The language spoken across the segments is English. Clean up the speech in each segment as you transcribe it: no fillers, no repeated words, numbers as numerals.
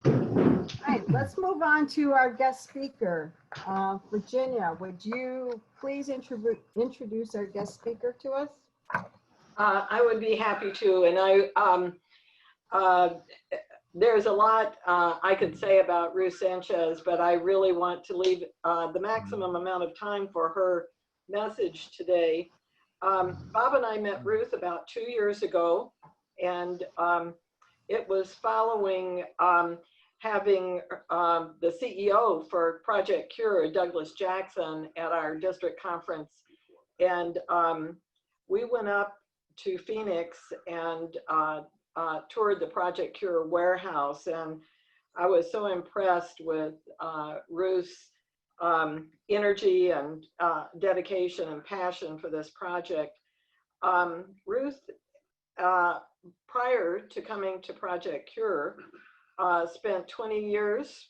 All right, let's move on to our guest speaker. Virginia, would you please introduce our guest speaker to us? I would be happy to, and there's a lot I could say about Ruth Sanchez, but I really want to leave the maximum amount of time for her message today. Bob and I met Ruth about 2 years ago, and it was following having the CEO for Project C.U.R.E, Douglas Jackson, at our district conference. And we went up to Phoenix and toured the Project C.U.R.E warehouse. And I was so impressed with Ruth's energy and dedication and passion for this project. Ruth, prior to coming to Project C.U.R.E, spent 20 years,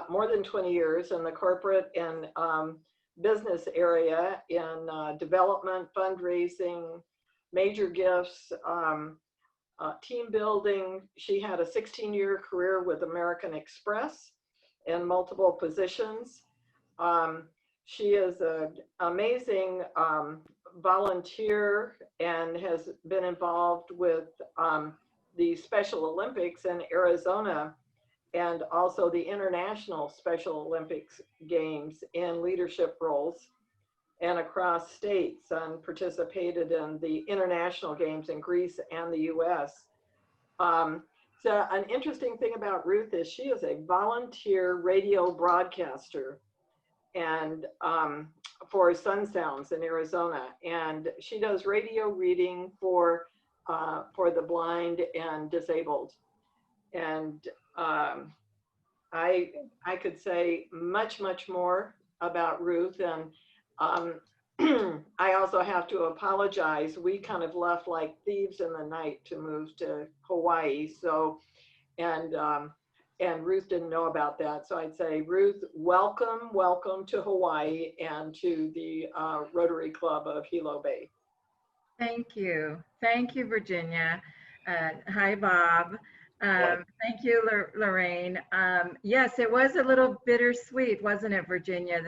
more than 20 years in the corporate and business area in development, fundraising, major gifts, team building. She had a 16-year career with American Express in multiple positions. She is an amazing volunteer and has been involved with the Special Olympics in Arizona and also the International Special Olympics Games in leadership roles and across states, and participated in the international games in Greece and the US. So an interesting thing about Ruth is she is a volunteer radio broadcaster and for Sun Sounds in Arizona, and she does radio reading for the blind and disabled. And I could say much more about Ruth. And I also have to apologize. We kind of left like thieves in the night to move to Hawaii. So, and Ruth didn't know about that. So I'd say, Ruth, welcome to Hawaii and to the Rotary Club of Hilo Bay. Thank you, Virginia. Hi, Bob. Thank you, Lorraine. Yes, it was a little bittersweet, wasn't it, Virginia?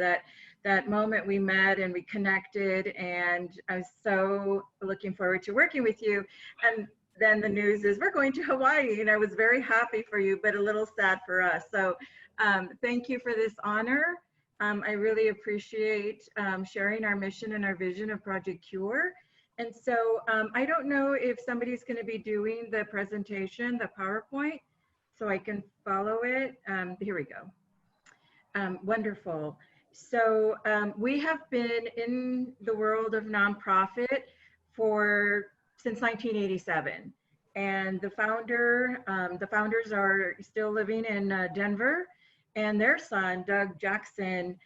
That moment we met and we connected, and I was so looking forward to working with you. And then the news is we're going to Hawaii, and I was very happy for you, but a little sad for us. So thank you for this honor. I really appreciate sharing our mission and our vision of Project C.U.R.E. And so I don't know if somebody's going to be doing the presentation, the PowerPoint, so I can follow it. Here we go. Wonderful. So we have been in the world of nonprofit since 1987, and the founders are still living in Denver, and their son, Doug Jackson,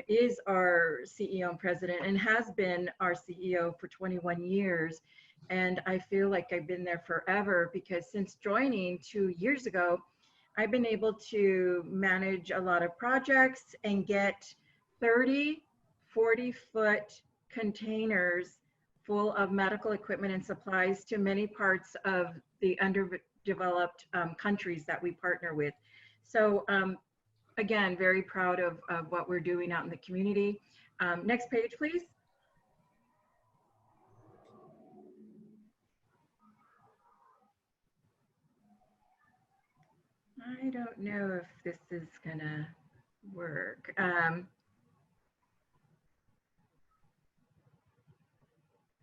is our CEO and president, and has been our CEO for 21 years. And I feel like I've been there forever, because since joining 2 years ago, I've been able to manage a lot of projects and get 30 40-foot containers full of medical equipment and supplies to many parts of the underdeveloped countries that we partner with. So again, very proud of what we're doing out in the community. Next page, please. I don't know if this is gonna work.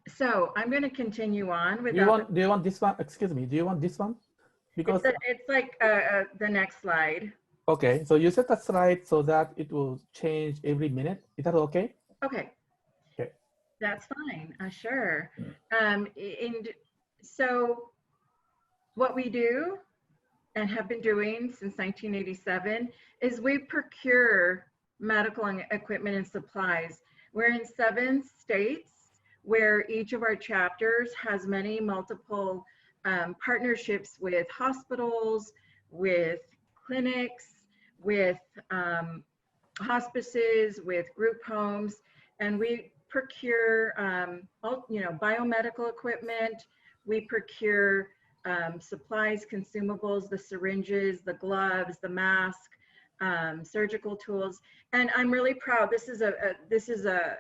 So I'm going to continue on with. Do you want this one? Excuse me. Do you want this one? Because it's like the next slide. Okay, so you set a slide so that it will change every minute. Is that okay? Okay. Okay. That's fine. Sure. And so what we do and have been doing since 1987 is we procure medical equipment and supplies. We're in 7 states, where each of our chapters has multiple partnerships with hospitals, with clinics, with hospices, with group homes, and we procure biomedical equipment. We procure supplies, consumables, the syringes, the gloves, the mask, surgical tools. And I'm really proud. This is a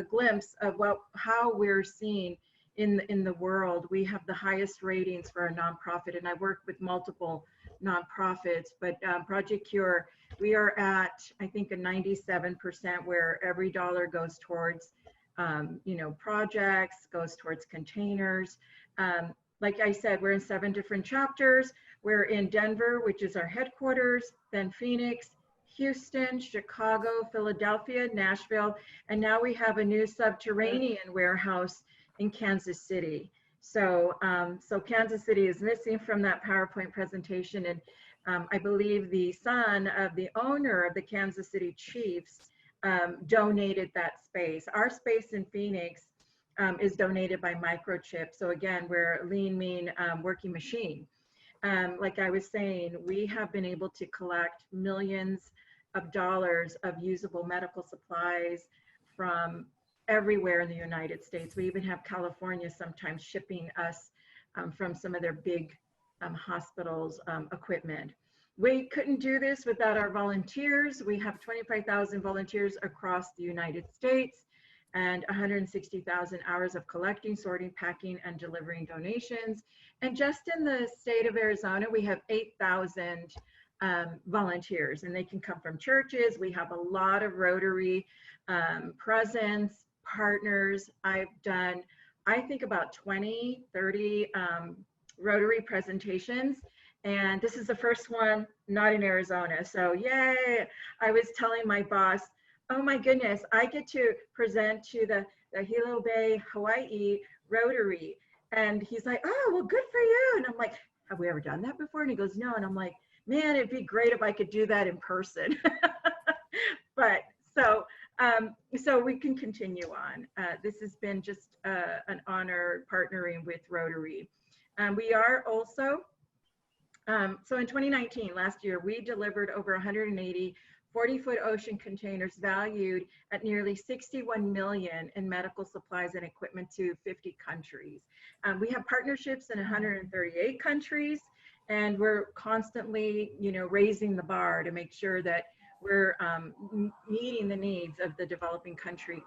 glimpse of how we're seen in the world. We have the highest ratings for a nonprofit, and I work with multiple nonprofits, but Project C.U.R.E, we are at, I think, a 97% where every dollar goes towards, projects, goes towards containers. Like I said, we're in 7 different chapters. We're in Denver, which is our headquarters, then Phoenix, Houston, Chicago, Philadelphia, Nashville, and now we have a new subterranean warehouse in Kansas City. So, so Kansas City is missing from that PowerPoint presentation, and I believe the son of the owner of the Kansas City Chiefs donated that space. Our space in Phoenix is donated by Microchip. So again, we're a lean, mean working machine. Like I was saying, we have been able to collect millions of dollars of usable medical supplies from everywhere in the United States. We even have California sometimes shipping us from some of their big hospitals equipment. We couldn't do this without our volunteers. We have 25,000 volunteers across the United States and 160,000 hours of collecting, sorting, packing, and delivering donations. And just in the state of Arizona, we have 8,000 volunteers, and they can come from churches. We have a lot of Rotary presence, partners. I've done, I think, about 20, 30 Rotary presentations. And this is the first one not in Arizona. So yay, I was telling my boss, oh my goodness, I get to present to the Hilo Bay, Hawaii Rotary. And he's like, oh, well, good for you. And I'm like, have we ever done that before? And he goes, no. And I'm like, man, it'd be great if I could do that in person. But so we can continue on. This has been just an honor partnering with Rotary. We are also, so in 2019, last year, we delivered over 180 40-foot ocean containers valued at nearly 61 million in medical supplies and equipment to 50 countries. We have partnerships in 138 countries, and we're constantly, raising the bar to make sure that we're meeting the needs of the developing country.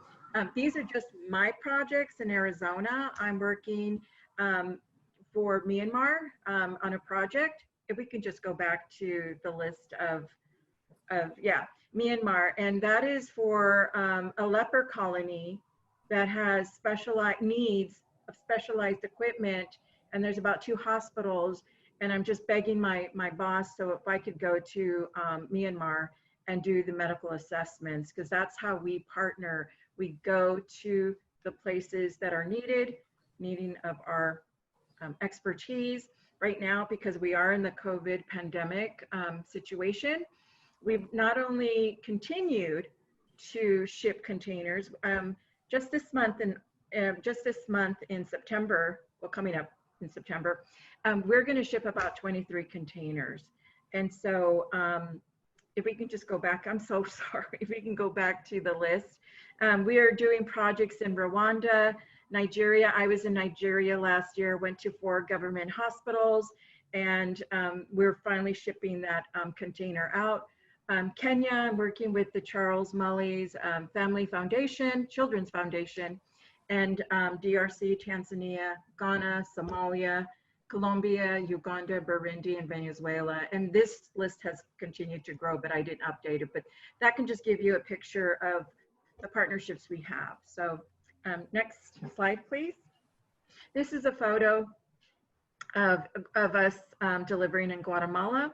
These are just my projects in Arizona. I'm working for Myanmar on a project. If we can just go back to the list of Myanmar, and that is for a leper colony that has specialized needs of specialized equipment, and there's about 2 hospitals, and I'm just begging my boss, so if I could go to Myanmar and do the medical assessments, because that's how we partner. We go to the places that are needing of our expertise. Right now, because we are in the COVID pandemic situation, we've not only continued to ship containers, just this month in September, well, coming up in September, we're going to ship about 23 containers. And so if we can just go back, I'm so sorry, if we can go back to the list. We are doing projects in Rwanda, Nigeria. I was in Nigeria last year, went to 4 government hospitals, and we're finally shipping that container out. Kenya, I'm working with the Charles Mully's Family Foundation, Children's Foundation, and DRC, Tanzania, Ghana, Somalia, Colombia, Uganda, Burundi, and Venezuela. And this list has continued to grow, but I didn't update it. But that can just give you a picture of the partnerships we have. So next slide, please. This is a photo of us delivering in Guatemala.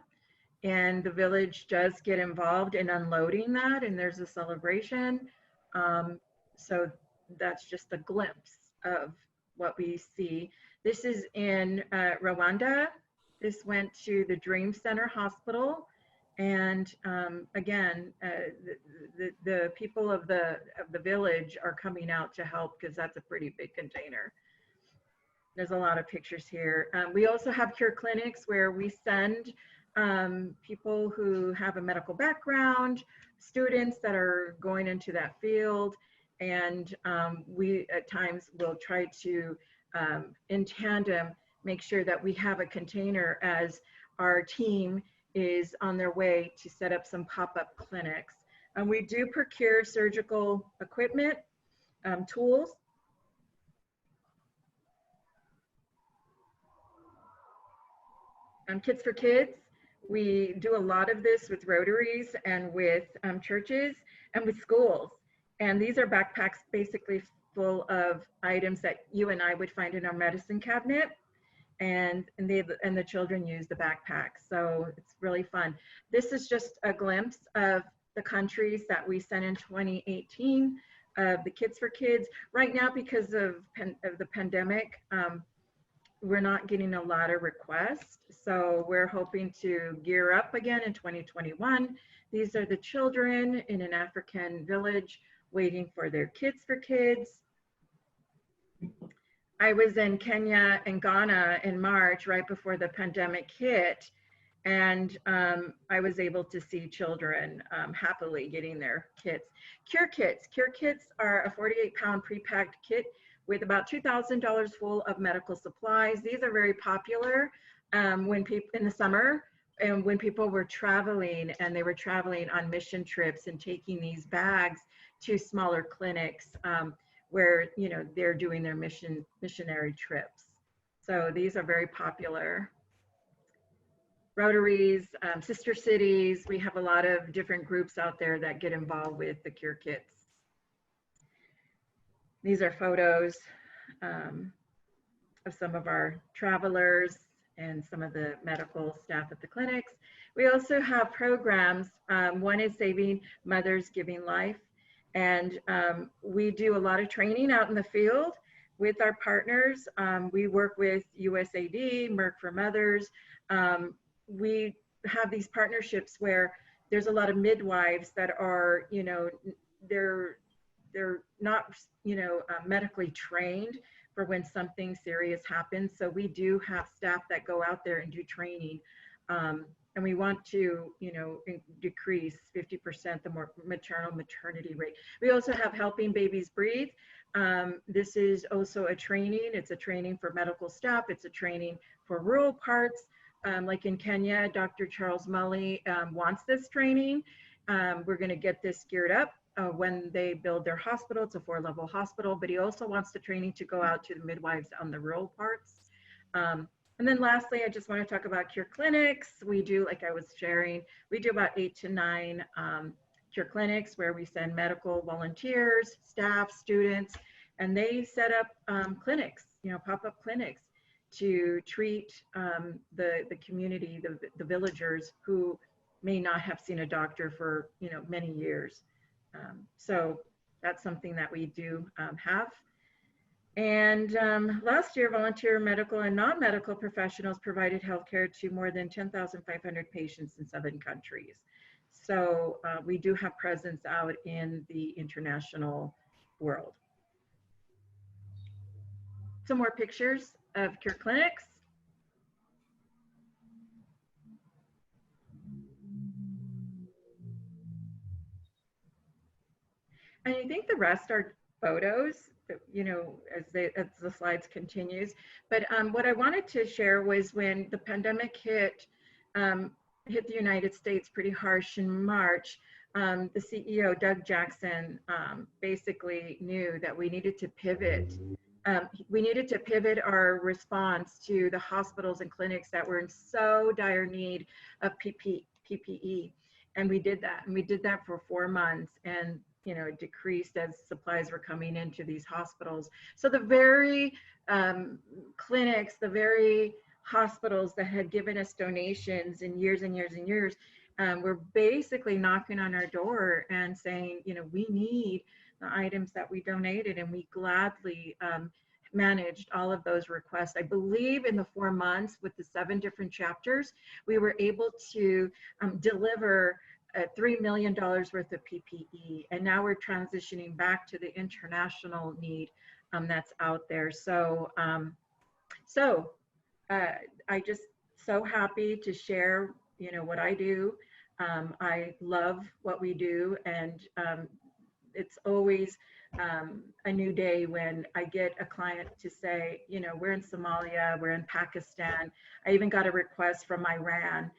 And the village does get involved in unloading that, and there's a celebration. So that's just a glimpse of what we see. This is in Rwanda. This went to the Dream Center Hospital. And again, the people of the village are coming out to help, because that's a pretty big container. There's a lot of pictures here. We also have cure clinics where we send people who have a medical background, students that are going into that field, and we at times will try to, in tandem, make sure that we have a container as our team is on their way to set up some pop-up clinics. And we do procure surgical equipment, tools. Kits for Kids, we do a lot of this with Rotaries and with churches and with schools. And these are backpacks basically full of items that you and I would find in our medicine cabinet. And the children use the backpacks. So it's really fun. This is just a glimpse of the countries that we sent in 2018 of the Kits for Kids. Right now, because of the pandemic, we're not getting a lot of requests. So we're hoping to gear up again in 2021. These are the children in an African village waiting for their Kits for Kids. I was in Kenya and Ghana in March, right before the pandemic hit. And I was able to see children happily getting their kits. C.U.R.E. kits. C.U.R.E. kits are a 48-pound pre-packed kit with about $2,000 full of medical supplies. These are very popular when people in the summer and when people were traveling, and they were traveling on mission trips and taking these bags to smaller clinics where, you know, they're doing their missionary trips. So these are very popular. Rotaries, sister cities, we have a lot of different groups out there that get involved with the C.U.R.E. kits. These are photos of some of our travelers and some of the medical staff at the clinics. We also have programs. One is Saving Mothers Giving Life. And we do a lot of training out in the field with our partners. We work with USAID, Merck for Mothers. We have these partnerships where there's a lot of midwives that are, you know, they're not, you know, medically trained for when something serious happens. So we do have staff that go out there and do training. And we want to, you know, decrease 50% the maternity rate. We also have Helping Babies Breathe. This is also a training. It's a training for medical staff. It's a training for rural parts. Like in Kenya, Dr. Charles Mully wants this training. We're going to get this geared up when they build their hospital. It's a 4-level hospital, but he also wants the training to go out to the midwives on the rural parts. And then lastly, I just want to talk about C.U.R.E. clinics. We do, like I was sharing, we do about 8 to 9 C.U.R.E. clinics where we send medical volunteers, staff, students, and they set up clinics, you know, pop-up clinics to treat the community, the villagers who may not have seen a doctor for, you know, many years. So that's something that we do have. And last year, volunteer medical and non-medical professionals provided healthcare to more than 10,500 patients in 7 countries. So we do have presence out in the international world. Some more pictures of C.U.R.E. clinics. And I think the rest are photos, you know, as the slides continues. But what I wanted to share was when the pandemic hit the United States pretty harsh in March, the CEO, Doug Jackson, basically knew that we needed to pivot. We needed to pivot our response to the hospitals and clinics that were in so dire need of PPE. And we did that. And we did that for 4 months. And you know, it decreased as supplies were coming into these hospitals. So the very clinics, the very hospitals that had given us donations in years and years and years, were basically knocking on our door and saying, you know, we need the items that we donated, and we gladly managed all of those requests. I believe in the 4 months with the 7 different chapters, we were able to deliver $3 million worth of PPE, and now we're transitioning back to the international need that's out there. So, I just so happy to share, you know, what I do. I love what we do, and it's always a new day when I get a client to say, you know, we're in Somalia, we're in Pakistan. I even got a request from Iran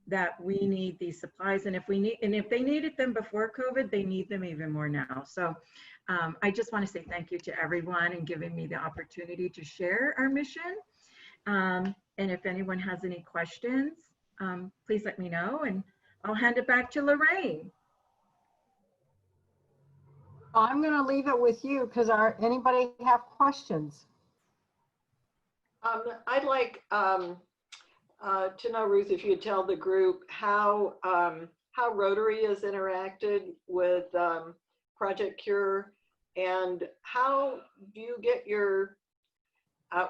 that we need these supplies, and if they needed them before COVID, they need them even more now. So I just want to say thank you to everyone and giving me the opportunity to share our mission. And if anyone has any questions, please let me know, and I'll hand it back to Lorraine. I'm going to leave it with you because anybody have questions? I'd like to know, Ruth, if you tell the group how Rotary has interacted with Project C.U.R.E, and how do you get your,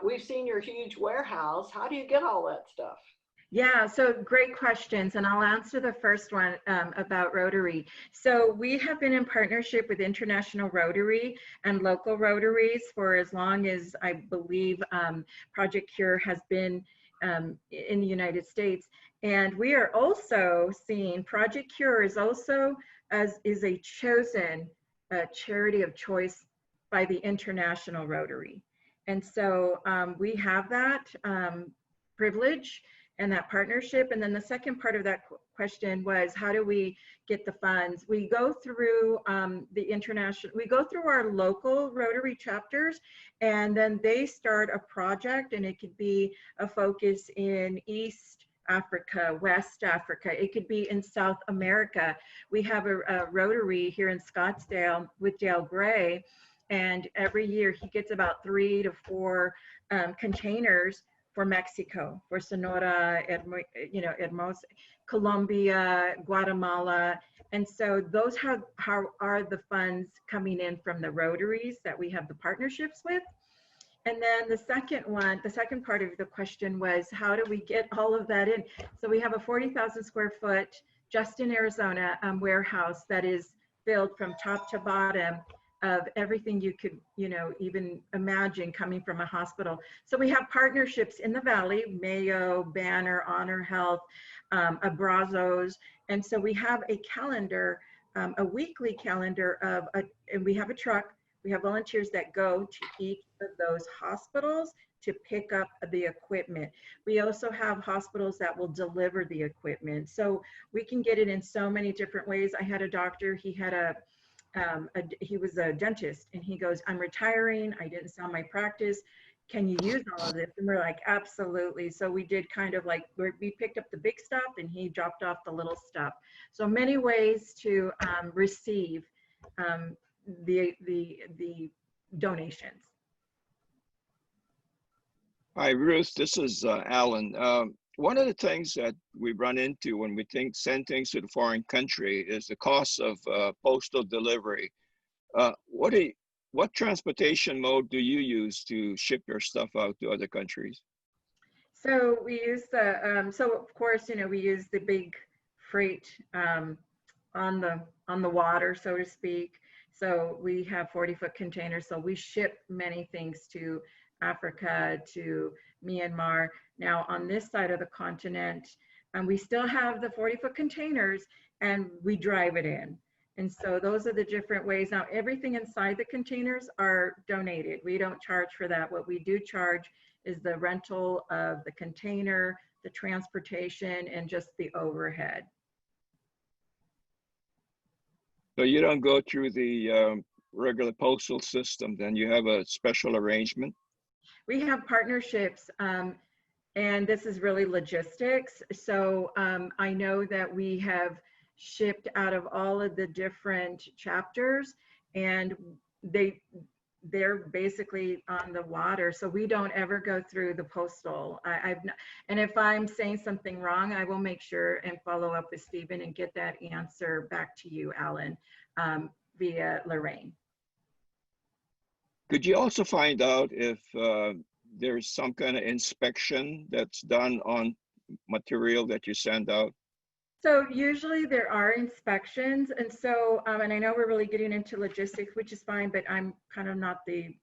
we've seen your huge warehouse, how do you get all that stuff? Yeah, so great questions, and I'll answer the first one about Rotary. So we have been in partnership with International Rotary and local Rotaries for as long as I believe Project C.U.R.E has been in the United States. And we are also seeing Project C.U.R.E is also is a chosen charity of choice by the International Rotary. And so we have that privilege and that partnership. And then the second part of that question was, how do we get the funds? We go through we go through our local Rotary chapters, and then they start a project, and it could be a focus in East Africa, West Africa. It could be in South America. We have a Rotary here in Scottsdale with Dale Gray, and every year he gets about 3 to 4 containers for Mexico, for Sonora, Hermosa, Colombia, Guatemala. And so those how are the funds coming in from the Rotaries that we have the partnerships with. And then the second part of the question was, how do we get all of that in? So we have a 40,000 square foot, just in Arizona, warehouse that is filled from top to bottom of everything you could, even imagine coming from a hospital. So we have partnerships in the Valley, Mayo, Banner, Honor Health, Abrazos. And so we have a calendar, a weekly calendar and we have a truck. We have volunteers that go to each of those hospitals to pick up the equipment. We also have hospitals that will deliver the equipment. So we can get it in so many different ways. I had a doctor, he was a dentist, and he goes, I'm retiring, I didn't sell my practice, can you use all of this? And we're like, absolutely. So we did kind of like, we picked up the big stuff and he dropped off the little stuff. So many ways to receive the donations. Hi, Ruth, this is Alan. One of the things that we run into when we send things to the foreign country is the cost of postal delivery. What transportation mode do you use to ship your stuff out to other countries? So we use so of course, we use the big freight on the water, so to speak. So we have 40-foot containers. So we ship many things to Africa, to Myanmar. Now on this side of the continent, we still have the 40-foot containers, and we drive it in. And so those are the different ways. Now everything inside the containers are donated. We don't charge for that. What we do charge is the rental of the container, the transportation, and just the overhead. So you don't go through the regular postal system, then you have a special arrangement? We have partnerships, and this is really logistics. So I know that we have shipped out of all of the different chapters, and they're basically on the water. So we don't ever go through the postal. And if I'm saying something wrong, I will make sure and follow up with Stephen and get that answer back to you, Alan, via Lorraine. Could you also find out if there's some kind of inspection that's done on material that you send out? So usually there are inspections. And so, and I know we're really getting into logistics, which is fine, but I'm kind of not the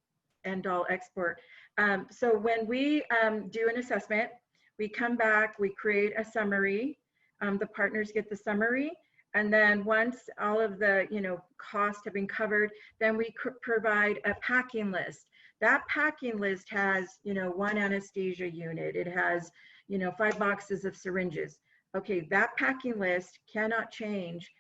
end all expert. So when we do an assessment, we come back, we create a summary. The partners get the summary. And then once all of the, costs have been covered, then we provide a packing list. That packing list has, one anesthesia unit. It has, 5 boxes of syringes. Okay, that packing list cannot change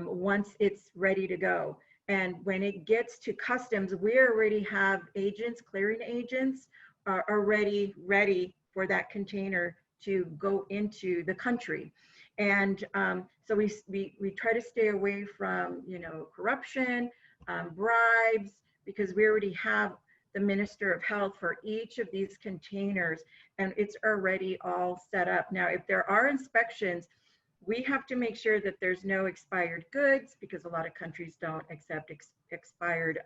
once it's ready to go. And when it gets to customs, we already have agents, clearing agents are already ready for that container to go into the country. And so we try to stay away from, corruption, bribes, because we already have the Minister of Health for each of these containers, and it's already all set up. Now, if there are inspections, we have to make sure that there's no expired goods, because a lot of countries don't accept expired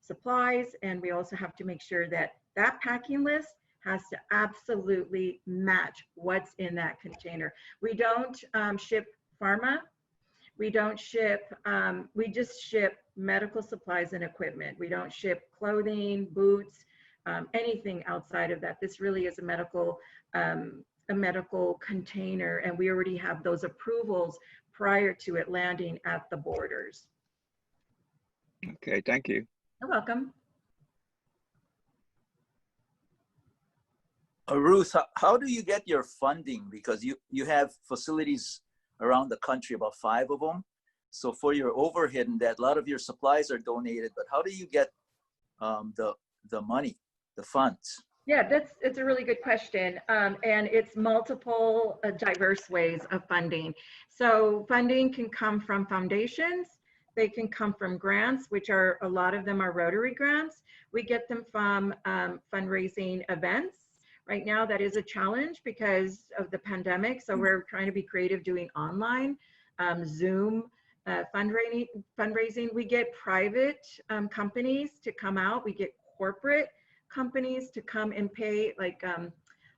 supplies. And we also have to make sure that that packing list has to absolutely match what's in that container. We don't ship pharma. We don't ship, we just ship medical supplies and equipment. We don't ship clothing, boots, anything outside of that. This really is a medical container, and we already have those approvals prior to it landing at the borders. Okay, thank you. You're welcome. Ruth, how do you get your funding? Because you have facilities around the country, about 5 of them. So for your overhead and that, a lot of your supplies are donated, but how do you get the money, the funds? Yeah, it's a really good question. And it's multiple diverse ways of funding. So funding can come from foundations. They can come from grants, which are, a lot of them are Rotary grants. We get them from fundraising events. Right now, that is a challenge because of the pandemic. So we're trying to be creative doing online, Zoom fundraising. We get private companies to come out. We get corporate companies to come and pay, like,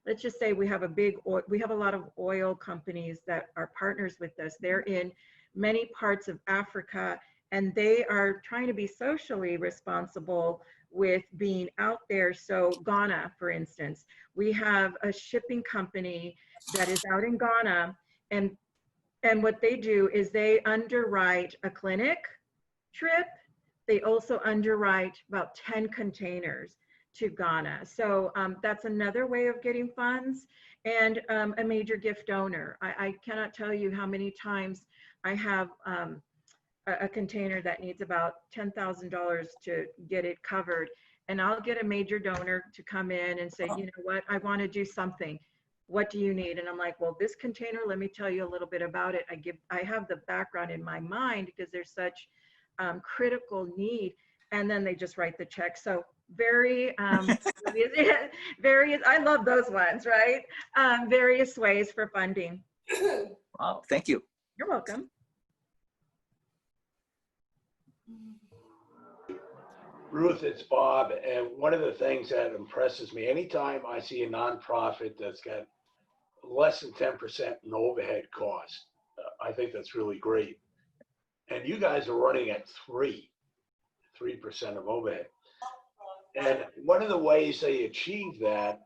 let's just say we have a lot of oil companies that are partners with us. They're in many parts of Africa, and they are trying to be socially responsible with being out there. So Ghana, for instance, we have a shipping company that is out in Ghana, and what they do is they underwrite a clinic trip. They also underwrite about 10 containers to Ghana. So that's another way of getting funds. And a major gift donor. I cannot tell you how many times I have a container that needs about $10,000 to get it covered. And I'll get a major donor to come in and say, you know what, I want to do something. What do you need? And I'm like, well, this container, let me tell you a little bit about it. I have the background in my mind because there's such critical need. And then they just write the check. So very, various, I love those ones, right? Various ways for funding. Wow, thank you. You're welcome. Ruth, it's Bob, and one of the things that impresses me, anytime I see a nonprofit that's got less than 10% in overhead cost, I think that's really great. And you guys are running at 3% of overhead. And one of the ways they achieve that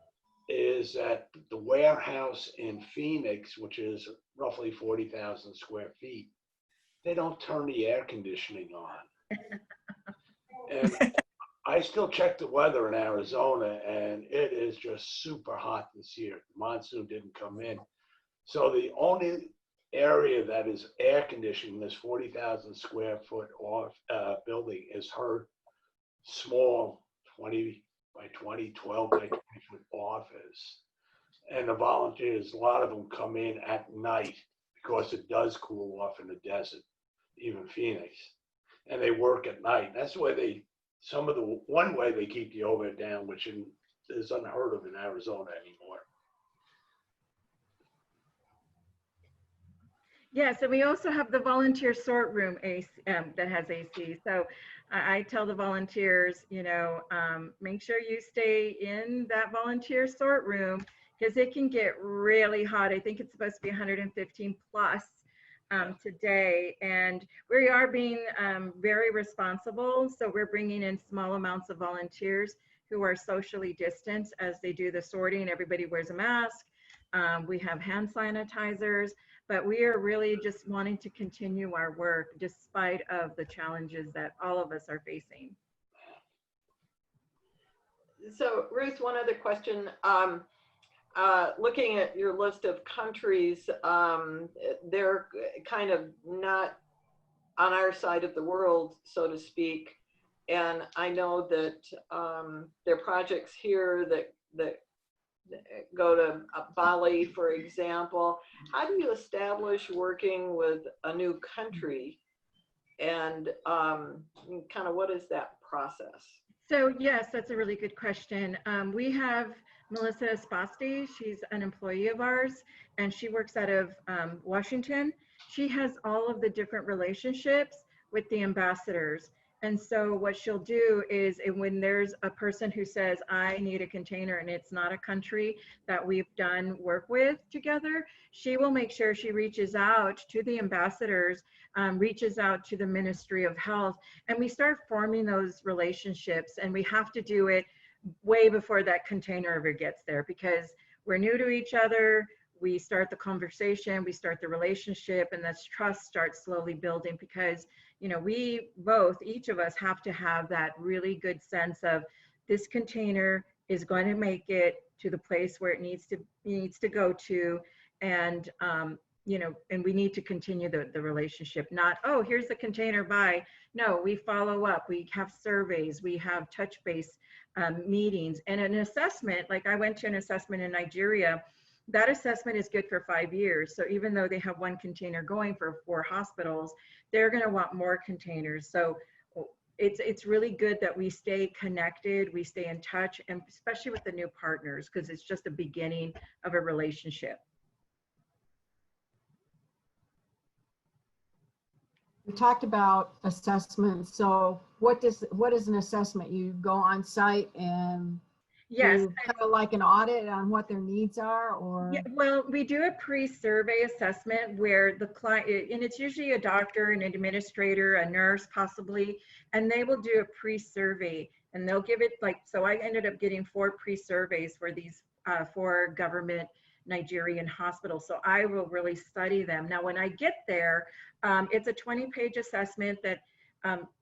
is that the warehouse in Phoenix, which is roughly 40,000 square feet, they don't turn the air conditioning on. And I still check the weather in Arizona, and it is just super hot this year. The monsoon didn't come in. So the only area that is air conditioning, this 40,000 square foot building, is her small 20 by 20, 12 by 20 foot office. And the volunteers, a lot of them come in at night because it does cool off in the desert, even Phoenix. And they work at night. That's the way one way they keep the overhead down, which is unheard of in Arizona anymore. Yeah, so we also have the volunteer sort room that has AC. So I tell the volunteers, make sure you stay in that volunteer sort room because it can get really hot. I think it's supposed to be 115 plus today. And we are being very responsible. So we're bringing in small amounts of volunteers who are socially distanced as they do the sorting. Everybody wears a mask. We have hand sanitizers. but we are really just wanting to continue our work despite of the challenges that all of us are facing. So Ruth, one other question. Looking at your list of countries, they're kind of not on our side of the world, so to speak. And I know that there are projects here that go to Bali, for example. How do you establish working with a new country, and kind of what is that process? So yes, that's a really good question. We have Melissa Espasti. She's an employee of ours, and she works out of Washington. She has all of the different relationships with the ambassadors. And so what she'll do is when there's a person who says, I need a container, and it's not a country that we've done work with together, she will make sure she reaches out to the ambassadors, reaches out to the Ministry of Health, and we start forming those relationships. And we have to do it way before that container ever gets there, because we're new to each other. We start the conversation, we start the relationship, and that trust starts slowly building, because you know, we both, each of us, have to have that really good sense of this container is going to make it to the place where it needs to go to, and you know, and we need to continue the relationship. Not, oh, here's the container, bye. No, we follow up. We have surveys. We have touch base meetings, and an assessment. Like I went to an assessment in Nigeria. That assessment is good for 5 years. So even though they have one container going for 4 hospitals, they're going to want more containers. So it's really good that we stay connected, we stay in touch, and especially with the new partners, because it's just the beginning of a relationship. We talked about assessments. So what is an assessment? You go on site and Yes. kind of like an audit on what their needs are, or? Yeah, well, we do a pre-survey assessment where the client, and it's usually a doctor, an administrator, a nurse possibly, and they will do a pre-survey, and they'll give it like, so I ended up getting 4 pre-surveys for these 4 government Nigerian hospitals. So I will really study them. Now, when I get there, it's a 20-page assessment that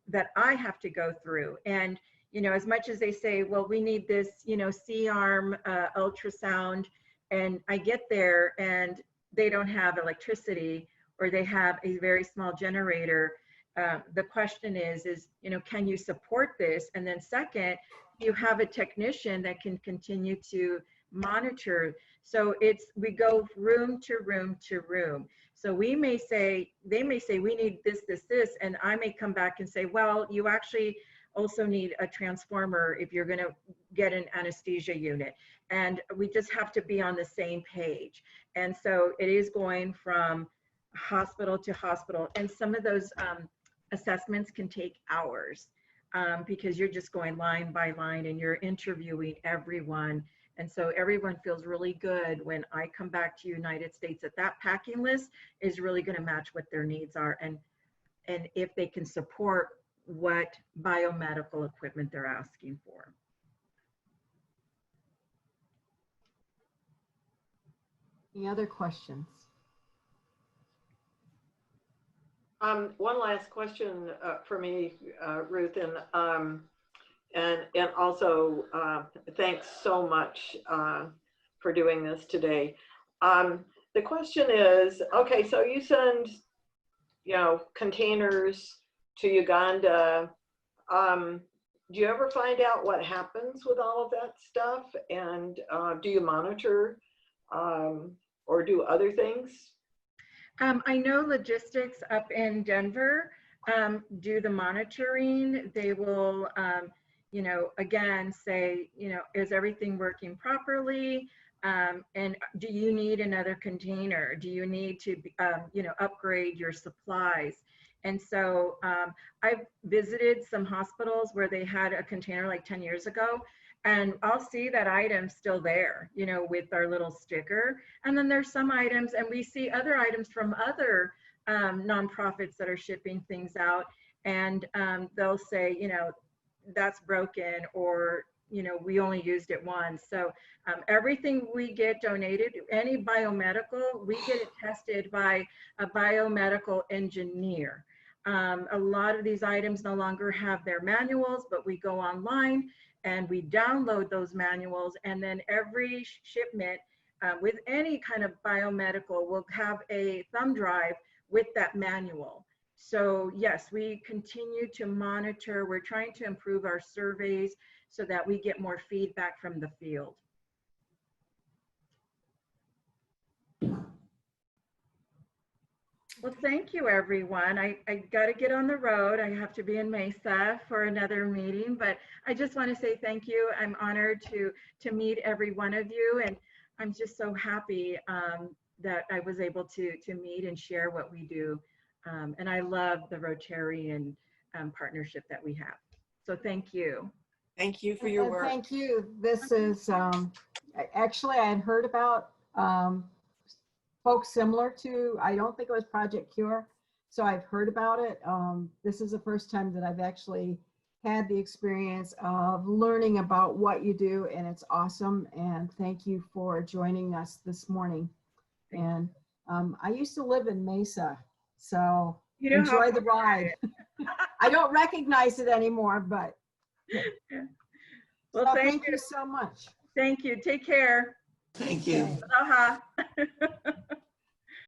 that I have to go through. And you know, as much as they say, well, we need this, you know, C-arm ultrasound, and I get there and they don't have electricity, or they have a very small generator. The question is, you know, can you support this? And then second, you have a technician that can continue to monitor. So we go room to room to room. So we may say, they may say, we need this, this, this, and I may come back and say, well, you actually also need a transformer if you're going to get an anesthesia unit. And we just have to be on the same page. And so it is going from hospital to hospital. And some of those assessments can take hours because you're just going line by line and you're interviewing everyone. And so everyone feels really good when I come back to United States that packing list is really going to match what their needs are, and if they can support what biomedical equipment they're asking for. Any other questions? One last question for me, Ruth, and also thanks so much for doing this today. The question is, okay, so you send, you know, containers to Uganda. Do you ever find out what happens with all of that stuff? And do you monitor or do other things? I know logistics up in Denver do the monitoring. They will, you know, again, say, you know, is everything working properly? And do you need another container? Do you need to, you know, upgrade your supplies? And so I've visited some hospitals where they had a container like 10 years ago, and I'll see that item still there, you know, with our little sticker. And then there's some items, and we see other items from other nonprofits that are shipping things out, and they'll say, you know, that's broken, or, we only used it once. So everything we get donated, any biomedical, we get it tested by a biomedical engineer. A lot of these items no longer have their manuals, but we go online and we download those manuals, and then every shipment with any kind of biomedical will have a thumb drive with that manual. So yes, we continue to monitor. We're trying to improve our surveys so that we get more feedback from the field. Well, thank you, everyone. I got to get on the road. I have to be in Mesa for another meeting, but I just want to say thank you. I'm honored to meet every one of you, and I'm just so happy that I was able to meet and share what we do. And I love the Rotarian partnership that we have. So thank you. Thank you for your work. Thank you. This is, actually, I had heard about folks similar to, I don't think it was Project C.U.R.E. So I've heard about it. This is the first time that I've actually had the experience of learning about what you do, and it's awesome. And thank you for joining us this morning. And I used to live in Mesa, so enjoy the ride. I don't recognize it anymore, but well, so thank you so much. Thank you. Take care. Thank you. Aloha.